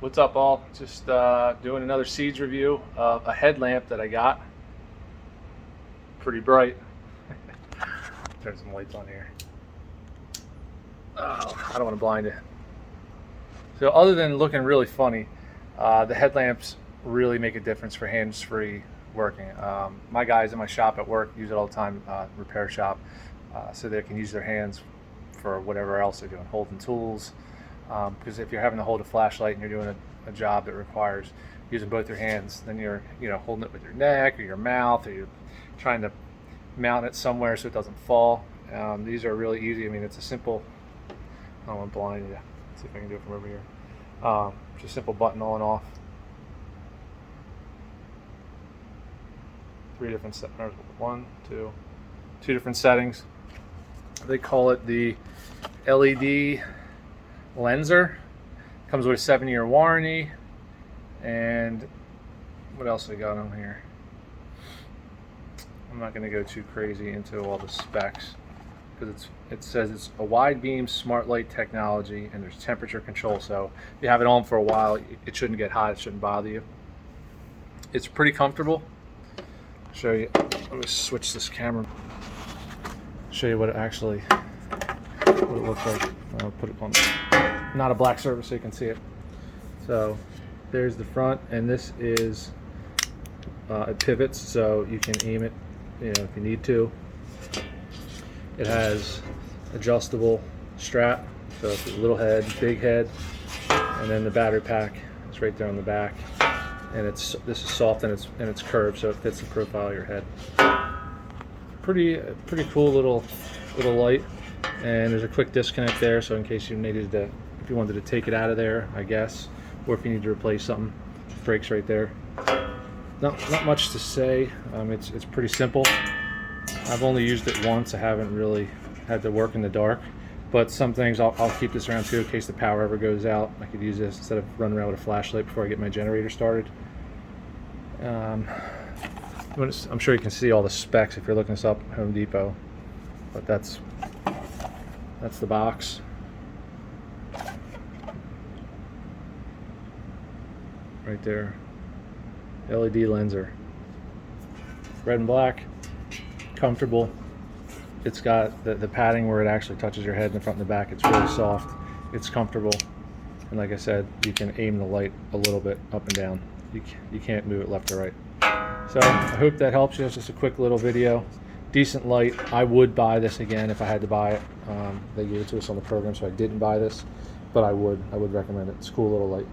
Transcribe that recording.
What's up, all? Just doing another seeds review of a headlamp that I got. Pretty bright. Turn some lights on here. Oh, I don't want to blind it. So other than looking really funny, the headlamps really make a difference for hands-free working. My guys in my shop at work use it all the time, repair shop, so they can use their hands for whatever else they're doing, holding tools. Because if you're having to hold a flashlight and you're doing a job that requires using both your hands, then you're holding it with your neck or your mouth, or you're trying to mount it somewhere so it doesn't fall. These are really easy. I mean, it's a simple, I don't want to blind you. Let's see if I can do it from over here. Just a simple button on and off. Two different settings. They call it the LEDLENSER. Comes with a 7-year warranty. And what else we got on here? I'm not going to go too crazy into all the specs, because it says it's a wide beam smart light technology and there's temperature control, so if you have it on for a while it shouldn't get hot, it shouldn't bother you. It's pretty comfortable. I'll show you. Let me switch this camera. Show you what it looks like. I'll put it on not a black surface so you can see it. So there's the front, and this is it pivots so you can aim it, if you need to. It has adjustable strap, so it's a little head, big head, and then the battery pack is right there on the back. And this is soft and it's curved, so it fits the profile of your head. Pretty cool little light. And there's a quick disconnect there, so in case you needed to, if you wanted to take it out of there, I guess, or if you need to replace something, breaks right there. Not much to say. It's pretty simple. I've only used it once. I haven't really had to work in the dark, but some things I'll keep this around too in case the power ever goes out. I could use this instead of running around with a flashlight before I get my generator started. I'm sure you can see all the specs if you're looking this up at Home Depot, but that's the box. Right there. LEDLENSER. Red and black. Comfortable. It's got the padding where it actually touches your head in the front and the back. It's really soft. It's comfortable. And like I said, you can aim the light a little bit up and down. You can't move it left or right. So I hope that helps you. It's just a quick little video. Decent light. I would buy this again if I had to buy it. They gave it to us on the program, so I didn't buy this, but I would recommend it. It's a cool little light.